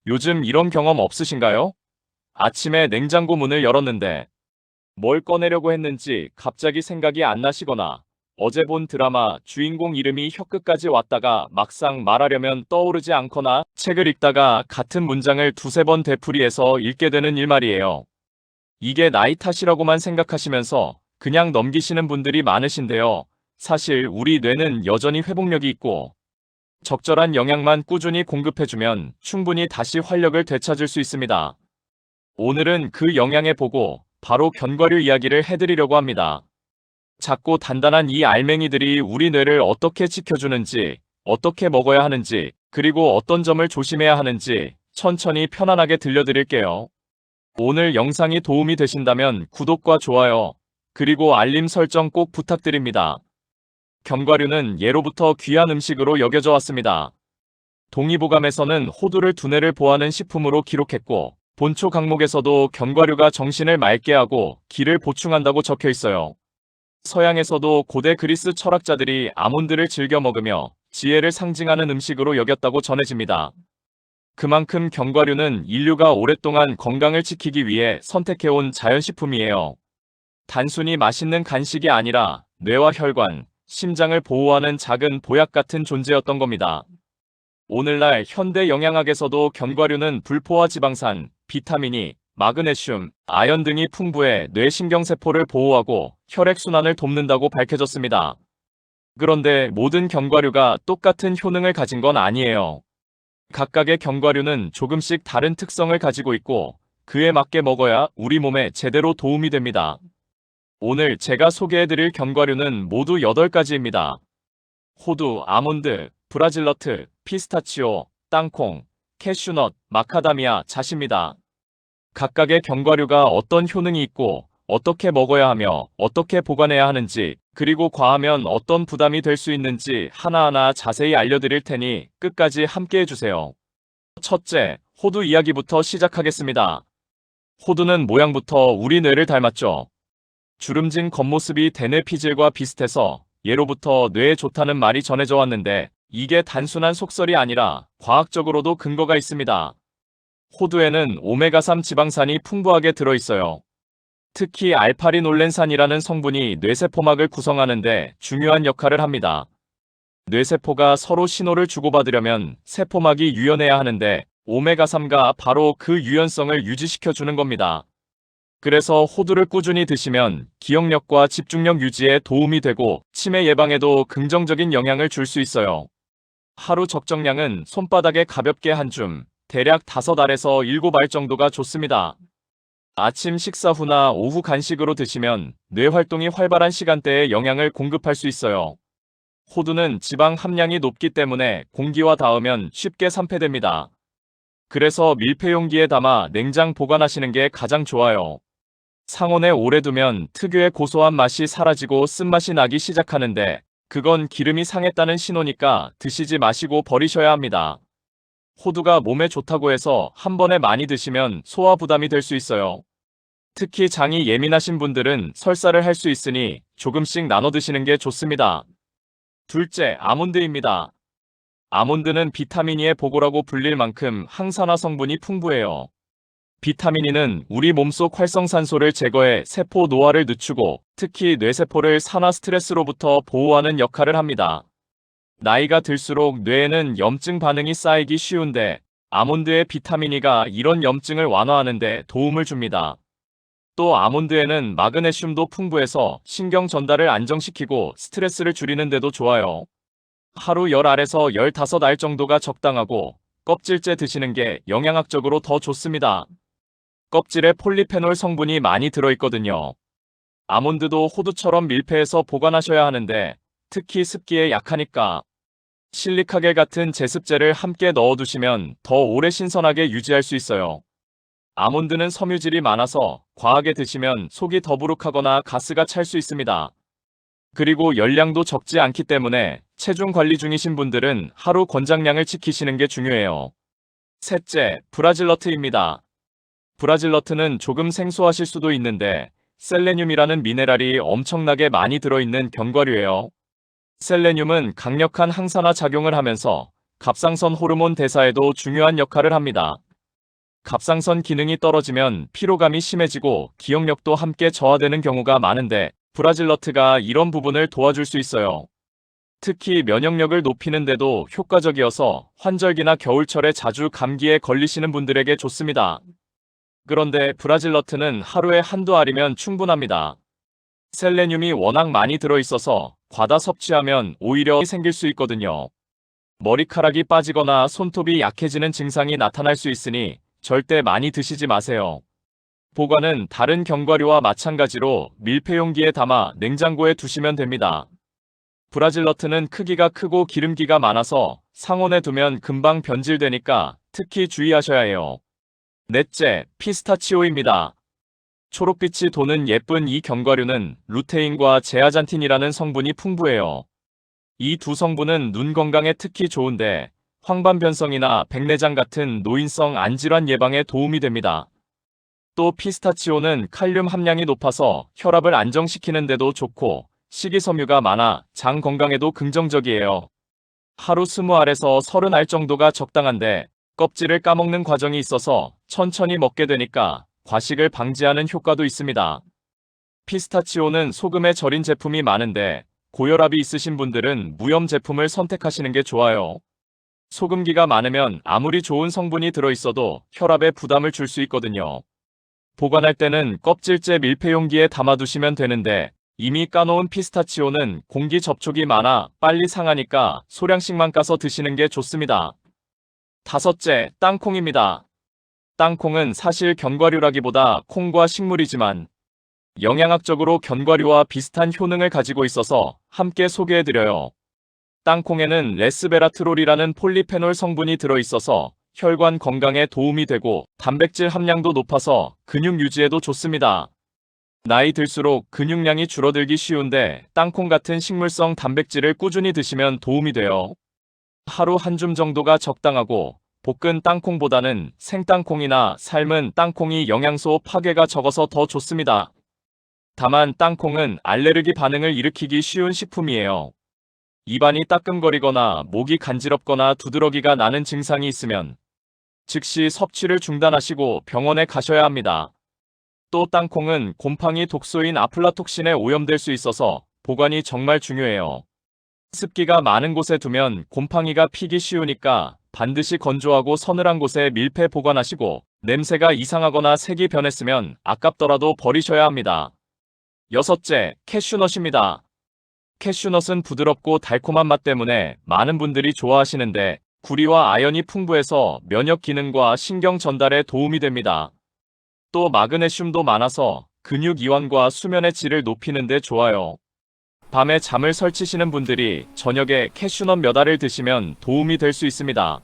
요즘 이런 경험 없으신가요? 아침에 냉장고 문을 열었는데 뭘 꺼내려고 했는지 갑자기 생각이 안 나시거나 어제 본 드라마 주인공 이름이 혀끝까지 왔다가 막상 말하려면 떠오르지 않거나 책을 읽다가 같은 문장을 두세 번 되풀이해서 읽게 되는 일 말이에요. 이게 나이 탓이라고만 생각하시면서 그냥 넘기시는 분들이 많으신데요. 사실 우리 뇌는 여전히 회복력이 있고 적절한 영양만 꾸준히 공급해주면 충분히 다시 활력을 되찾을 수 있습니다. 오늘은 그 영양에 보고 바로 견과류 이야기를 해드리려고 합니다. 작고 단단한 이 알맹이들이 우리 뇌를 어떻게 지켜주는지, 어떻게 먹어야 하는지, 그리고 어떤 점을 조심해야 하는지 천천히 편안하게 들려드릴게요. 오늘 영상이 도움이 되신다면 구독과 좋아요, 그리고 알림 설정 꼭 부탁드립니다. 견과류는 예로부터 귀한 음식으로 여겨져 왔습니다. 동의보감에서는 호두를 두뇌를 보하는 식품으로 기록했고, 본초 강목에서도 견과류가 정신을 맑게 하고 기를 보충한다고 적혀 있어요. 서양에서도 고대 그리스 철학자들이 아몬드를 즐겨 먹으며 지혜를 상징하는 음식으로 여겼다고 전해집니다. 그만큼 견과류는 인류가 오랫동안 건강을 지키기 위해 선택해온 자연식품이에요. 단순히 맛있는 간식이 아니라 뇌와 혈관, 심장을 보호하는 작은 보약 같은 존재였던 겁니다. 오늘날 현대 영양학에서도 견과류는 불포화 지방산, 비타민이, 마그네슘, 아연 등이 풍부해 뇌신경세포를 보호하고 혈액순환을 돕는다고 밝혀졌습니다. 그런데 모든 견과류가 똑같은 효능을 가진 건 아니에요. 각각의 견과류는 조금씩 다른 특성을 가지고 있고 그에 맞게 먹어야 우리 몸에 제대로 도움이 됩니다. 오늘 제가 소개해드릴 견과류는 모두 8가지입니다. 호두, 아몬드, 브라질너트, 피스타치오, 땅콩, 캐슈넛, 마카다미아, 잣입니다. 각각의 견과류가 어떤 효능이 있고 어떻게 먹어야 하며 어떻게 보관해야 하는지 그리고 과하면 어떤 부담이 될 수 있는지 하나하나 자세히 알려드릴 테니 끝까지 함께 해주세요. 첫째, 호두 이야기부터 시작하겠습니다. 호두는 모양부터 우리 뇌를 닮았죠. 주름진 겉모습이 대뇌 피질과 비슷해서 예로부터 뇌에 좋다는 말이 전해져 왔는데 이게 단순한 속설이 아니라 과학적으로도 근거가 있습니다. 호두에는 오메가3 지방산이 풍부하게 들어있어요. 특히 알파리놀렌산이라는 성분이 뇌세포막을 구성하는데 중요한 역할을 합니다. 뇌세포가 서로 신호를 주고받으려면 세포막이 유연해야 하는데 오메가3가 바로 그 유연성을 유지시켜주는 겁니다. 그래서 호두를 꾸준히 드시면 기억력과 집중력 유지에 도움이 되고 치매 예방에도 긍정적인 영향을 줄 수 있어요. 하루 적정량은 손바닥에 가볍게 한 줌, 대략 5알에서 7알 정도가 좋습니다. 아침 식사 후나 오후 간식으로 드시면 뇌 활동이 활발한 시간대에 영양을 공급할 수 있어요. 호두는 지방 함량이 높기 때문에 공기와 닿으면 쉽게 산패됩니다. 그래서 밀폐용기에 담아 냉장 보관하시는 게 가장 좋아요. 상온에 오래 두면 특유의 고소한 맛이 사라지고 쓴맛이 나기 시작하는데 그건 기름이 상했다는 신호니까 드시지 마시고 버리셔야 합니다. 호두가 몸에 좋다고 해서 한 번에 많이 드시면 소화 부담이 될 수 있어요. 특히 장이 예민하신 분들은 설사를 할 수 있으니 조금씩 나눠 드시는 게 좋습니다. 둘째, 아몬드입니다. 아몬드는 비타민 E의 보고라고 불릴 만큼 항산화 성분이 풍부해요. 비타민 E는 우리 몸속 활성산소를 제거해 세포 노화를 늦추고 특히 뇌세포를 산화 스트레스로부터 보호하는 역할을 합니다. 나이가 들수록 뇌에는 염증 반응이 쌓이기 쉬운데 아몬드의 비타민 E가 이런 염증을 완화하는 데 도움을 줍니다. 또 아몬드에는 마그네슘도 풍부해서 신경 전달을 안정시키고 스트레스를 줄이는 데도 좋아요. 하루 10알에서 15알 정도가 적당하고 껍질째 드시는 게 영양학적으로 더 좋습니다. 껍질에 폴리페놀 성분이 많이 들어있거든요. 아몬드도 호두처럼 밀폐해서 보관하셔야 하는데 특히 습기에 약하니까 실리카겔 같은 제습제를 함께 넣어두시면 더 오래 신선하게 유지할 수 있어요. 아몬드는 섬유질이 많아서 과하게 드시면 속이 더부룩하거나 가스가 찰 수 있습니다. 그리고 열량도 적지 않기 때문에 체중 관리 중이신 분들은 하루 권장량을 지키시는 게 중요해요. 셋째, 브라질너트입니다. 브라질너트는 조금 생소하실 수도 있는데 셀레늄이라는 미네랄이 엄청나게 많이 들어있는 견과류예요. 셀레늄은 강력한 항산화 작용을 하면서 갑상선 호르몬 대사에도 중요한 역할을 합니다. 갑상선 기능이 떨어지면 피로감이 심해지고 기억력도 함께 저하되는 경우가 많은데 브라질너트가 이런 부분을 도와줄 수 있어요. 특히 면역력을 높이는 데도 효과적이어서 환절기나 겨울철에 자주 감기에 걸리시는 분들에게 좋습니다. 그런데 브라질너트는 하루에 한두 알이면 충분합니다. 셀레늄이 워낙 많이 들어있어서 과다 섭취하면 오히려 생길 수 있거든요. 머리카락이 빠지거나 손톱이 약해지는 증상이 나타날 수 있으니 절대 많이 드시지 마세요. 보관은 다른 견과류와 마찬가지로 밀폐 용기에 담아 냉장고에 두시면 됩니다. 브라질너트는 크기가 크고 기름기가 많아서 상온에 두면 금방 변질되니까 특히 주의하셔야 해요. 넷째, 피스타치오입니다. 초록빛이 도는 예쁜 이 견과류는 루테인과 제아잔틴이라는 성분이 풍부해요. 이 두 성분은 눈 건강에 특히 좋은데 황반변성이나 백내장 같은 노인성 안질환 예방에 도움이 됩니다. 또 피스타치오는 칼륨 함량이 높아서 혈압을 안정시키는 데도 좋고 식이섬유가 많아 장 건강에도 긍정적이에요. 하루 20알에서 30알 정도가 적당한데 껍질을 까먹는 과정이 있어서 천천히 먹게 되니까 과식을 방지하는 효과도 있습니다. 피스타치오는 소금에 절인 제품이 많은데 고혈압이 있으신 분들은 무염 제품을 선택하시는 게 좋아요. 소금기가 많으면 아무리 좋은 성분이 들어있어도 혈압에 부담을 줄 수 있거든요. 보관할 때는 껍질째 밀폐용기에 담아두시면 되는데 이미 까놓은 피스타치오는 공기 접촉이 많아 빨리 상하니까 소량씩만 까서 드시는 게 좋습니다. 다섯째, 땅콩입니다. 땅콩은 사실 견과류라기보다 콩과 식물이지만 영양학적으로 견과류와 비슷한 효능을 가지고 있어서 함께 소개해드려요. 땅콩에는 레스베라트롤이라는 폴리페놀 성분이 들어있어서 혈관 건강에 도움이 되고 단백질 함량도 높아서 근육 유지에도 좋습니다. 나이 들수록 근육량이 줄어들기 쉬운데 땅콩 같은 식물성 단백질을 꾸준히 드시면 도움이 돼요. 하루 한 줌 정도가 적당하고 볶은 땅콩보다는 생땅콩이나 삶은 땅콩이 영양소 파괴가 적어서 더 좋습니다. 다만 땅콩은 알레르기 반응을 일으키기 쉬운 식품이에요. 입안이 따끔거리거나 목이 간지럽거나 두드러기가 나는 증상이 있으면 즉시 섭취를 중단하시고 병원에 가셔야 합니다. 또 땅콩은 곰팡이 독소인 아플라톡신에 오염될 수 있어서 보관이 정말 중요해요. 습기가 많은 곳에 두면 곰팡이가 피기 쉬우니까 반드시 건조하고 서늘한 곳에 밀폐 보관하시고 냄새가 이상하거나 색이 변했으면 아깝더라도 버리셔야 합니다. 여섯째, 캐슈넛입니다. 캐슈넛은 부드럽고 달콤한 맛 때문에 많은 분들이 좋아하시는데 구리와 아연이 풍부해서 면역 기능과 신경 전달에 도움이 됩니다. 또 마그네슘도 많아서 근육 이완과 수면의 질을 높이는 데 좋아요. 밤에 잠을 설치시는 분들이 저녁에 캐슈넛 몇 알을 드시면 도움이 될 수 있습니다.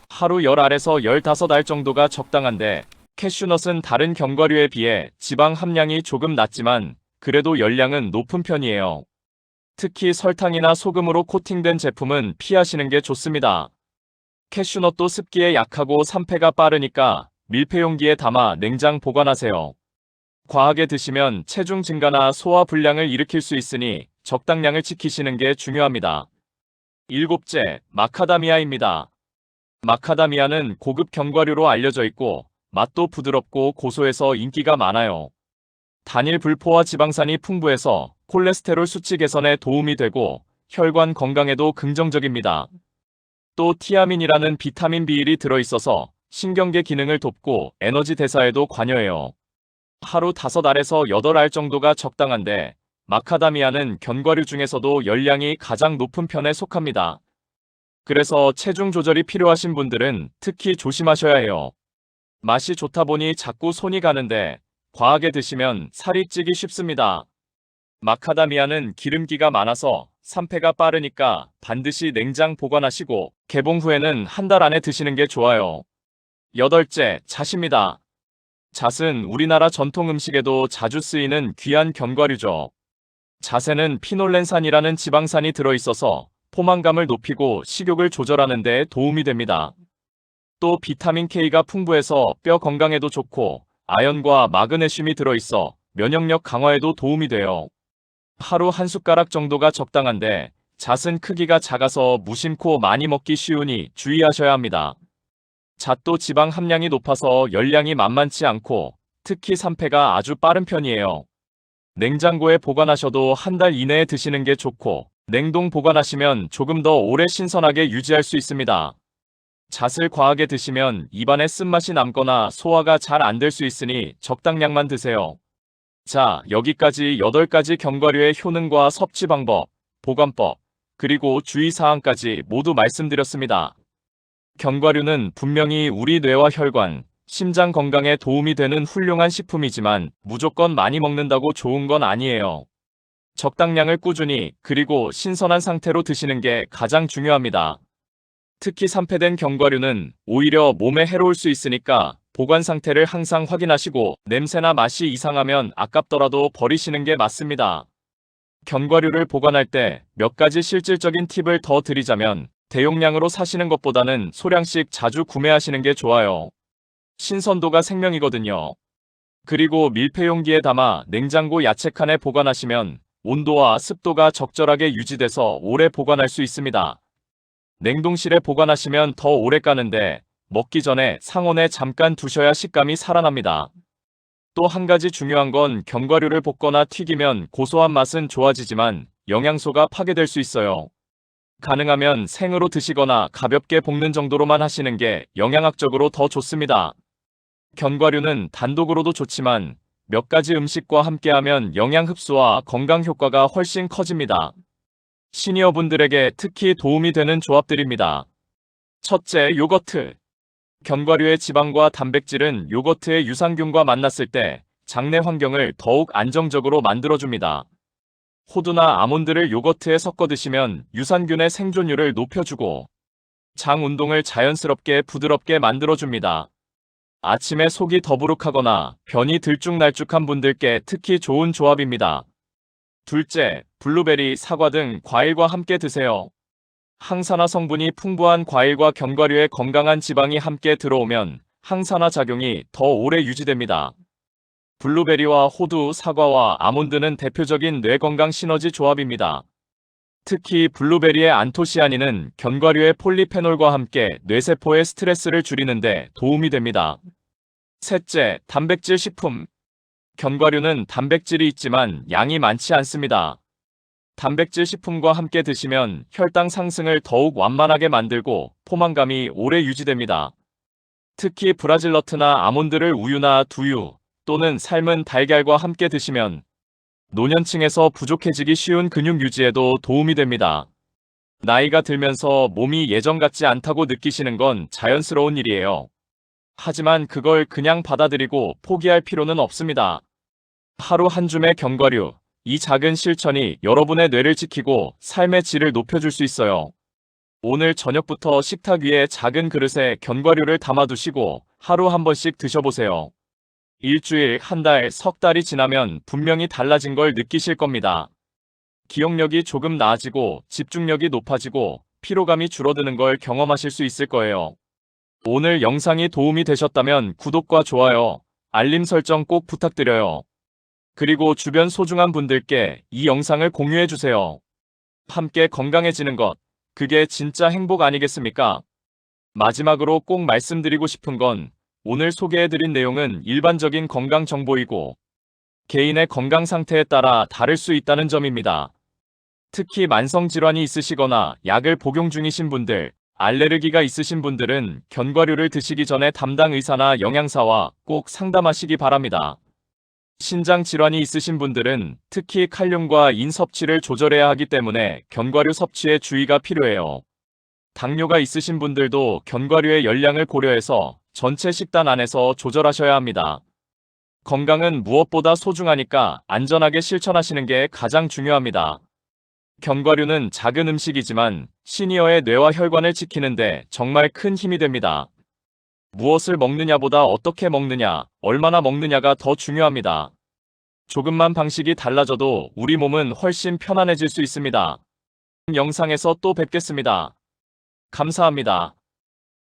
하루 10알에서 15알 정도가 적당한데 캐슈넛은 다른 견과류에 비해 지방 함량이 조금 낮지만 그래도 열량은 높은 편이에요. 특히 설탕이나 소금으로 코팅된 제품은 피하시는 게 좋습니다. 캐슈넛도 습기에 약하고 산패가 빠르니까 밀폐용기에 담아 냉장 보관하세요. 과하게 드시면 체중 증가나 소화 불량을 일으킬 수 있으니 적당량을 지키시는 게 중요합니다. 일곱째, 마카다미아입니다. 마카다미아는 고급 견과류로 알려져 있고 맛도 부드럽고 고소해서 인기가 많아요. 단일 불포화 지방산이 풍부해서 콜레스테롤 수치 개선에 도움이 되고 혈관 건강에도 긍정적입니다. 또 티아민이라는 비타민 B1이 들어있어서 신경계 기능을 돕고 에너지 대사에도 관여해요. 하루 5알에서 8알 정도가 적당한데 마카다미아는 견과류 중에서도 열량이 가장 높은 편에 속합니다. 그래서 체중 조절이 필요하신 분들은 특히 조심하셔야 해요. 맛이 좋다 보니 자꾸 손이 가는데 과하게 드시면 살이 찌기 쉽습니다. 마카다미아는 기름기가 많아서 산패가 빠르니까 반드시 냉장 보관하시고 개봉 후에는 한 달 안에 드시는 게 좋아요. 여덟째, 잣입니다. 잣은 우리나라 전통 음식에도 자주 쓰이는 귀한 견과류죠. 잣에는 피놀렌산이라는 지방산이 들어있어서 포만감을 높이고 식욕을 조절하는 데 도움이 됩니다. 또 비타민 K가 풍부해서 뼈 건강에도 좋고 아연과 마그네슘이 들어있어 면역력 강화에도 도움이 돼요. 하루 한 숟가락 정도가 적당한데 잣은 크기가 작아서 무심코 많이 먹기 쉬우니 주의하셔야 합니다. 잣도 지방 함량이 높아서 열량이 만만치 않고 특히 산패가 아주 빠른 편이에요. 냉장고에 보관하셔도 한 달 이내에 드시는 게 좋고 냉동 보관하시면 조금 더 오래 신선하게 유지할 수 있습니다. 잣을 과하게 드시면 입안에 쓴맛이 남거나 소화가 잘 안 될 수 있으니 적당량만 드세요. 자, 여기까지 8가지 견과류의 효능과 섭취 방법, 보관법, 그리고 주의사항까지 모두 말씀드렸습니다. 견과류는 분명히 우리 뇌와 혈관, 심장 건강에 도움이 되는 훌륭한 식품이지만 무조건 많이 먹는다고 좋은 건 아니에요. 적당량을 꾸준히 그리고 신선한 상태로 드시는 게 가장 중요합니다. 특히 산패된 견과류는 오히려 몸에 해로울 수 있으니까 보관 상태를 항상 확인하시고 냄새나 맛이 이상하면 아깝더라도 버리시는 게 맞습니다. 견과류를 보관할 때 몇 가지 실질적인 팁을 더 드리자면 대용량으로 사시는 것보다는 소량씩 자주 구매하시는 게 좋아요. 신선도가 생명이거든요. 그리고 밀폐용기에 담아 냉장고 야채칸에 보관하시면 온도와 습도가 적절하게 유지돼서 오래 보관할 수 있습니다. 냉동실에 보관하시면 더 오래 가는데 먹기 전에 상온에 잠깐 두셔야 식감이 살아납니다. 또 한 가지 중요한 건 견과류를 볶거나 튀기면 고소한 맛은 좋아지지만 영양소가 파괴될 수 있어요. 가능하면 생으로 드시거나 가볍게 볶는 정도로만 하시는 게 영양학적으로 더 좋습니다. 견과류는 단독으로도 좋지만 몇 가지 음식과 함께하면 영양 흡수와 건강 효과가 훨씬 커집니다. 시니어분들에게 특히 도움이 되는 조합들입니다. 첫째, 요거트. 견과류의 지방과 단백질은 요거트의 유산균과 만났을 때 장내 환경을 더욱 안정적으로 만들어줍니다. 호두나 아몬드를 요거트에 섞어 드시면 유산균의 생존율을 높여주고 장 운동을 자연스럽게 부드럽게 만들어줍니다. 아침에 속이 더부룩하거나 변이 들쭉날쭉한 분들께 특히 좋은 조합입니다. 둘째, 블루베리, 사과 등 과일과 함께 드세요. 항산화 성분이 풍부한 과일과 견과류에 건강한 지방이 함께 들어오면 항산화 작용이 더 오래 유지됩니다. 블루베리와 호두, 사과와 아몬드는 대표적인 뇌건강 시너지 조합입니다. 특히 블루베리의 안토시아닌은 견과류의 폴리페놀과 함께 뇌세포의 스트레스를 줄이는데 도움이 됩니다. 셋째, 단백질 식품. 견과류는 단백질이 있지만 양이 많지 않습니다. 단백질 식품과 함께 드시면 혈당 상승을 더욱 완만하게 만들고 포만감이 오래 유지됩니다. 특히 브라질너트나 아몬드를 우유나 두유 또는 삶은 달걀과 함께 드시면 노년층에서 부족해지기 쉬운 근육 유지에도 도움이 됩니다. 나이가 들면서 몸이 예전 같지 않다고 느끼시는 건 자연스러운 일이에요. 하지만 그걸 그냥 받아들이고 포기할 필요는 없습니다. 하루 한 줌의 견과류, 이 작은 실천이 여러분의 뇌를 지키고 삶의 질을 높여줄 수 있어요. 오늘 저녁부터 식탁 위에 작은 그릇에 견과류를 담아두시고 하루 한 번씩 드셔보세요. 일주일, 한 달, 석 달이 지나면 분명히 달라진 걸 느끼실 겁니다. 기억력이 조금 나아지고 집중력이 높아지고 피로감이 줄어드는 걸 경험하실 수 있을 거예요. 오늘 영상이 도움이 되셨다면 구독과 좋아요, 알림 설정 꼭 부탁드려요. 그리고 주변 소중한 분들께 이 영상을 공유해주세요. 함께 건강해지는 것, 그게 진짜 행복 아니겠습니까? 마지막으로 꼭 말씀드리고 싶은 건 오늘 소개해드린 내용은 일반적인 건강 정보이고 개인의 건강 상태에 따라 다를 수 있다는 점입니다. 특히 만성질환이 있으시거나 약을 복용 중이신 분들, 알레르기가 있으신 분들은 견과류를 드시기 전에 담당 의사나 영양사와 꼭 상담하시기 바랍니다. 신장 질환이 있으신 분들은 특히 칼륨과 인 섭취를 조절해야 하기 때문에 견과류 섭취에 주의가 필요해요. 당뇨가 있으신 분들도 견과류의 열량을 고려해서 전체 식단 안에서 조절하셔야 합니다. 건강은 무엇보다 소중하니까 안전하게 실천하시는 게 가장 중요합니다. 견과류는 작은 음식이지만 시니어의 뇌와 혈관을 지키는데 정말 큰 힘이 됩니다. 무엇을 먹느냐보다 어떻게 먹느냐, 얼마나 먹느냐가 더 중요합니다. 조금만 방식이 달라져도 우리 몸은 훨씬 편안해질 수 있습니다. 영상에서 또 뵙겠습니다. 감사합니다.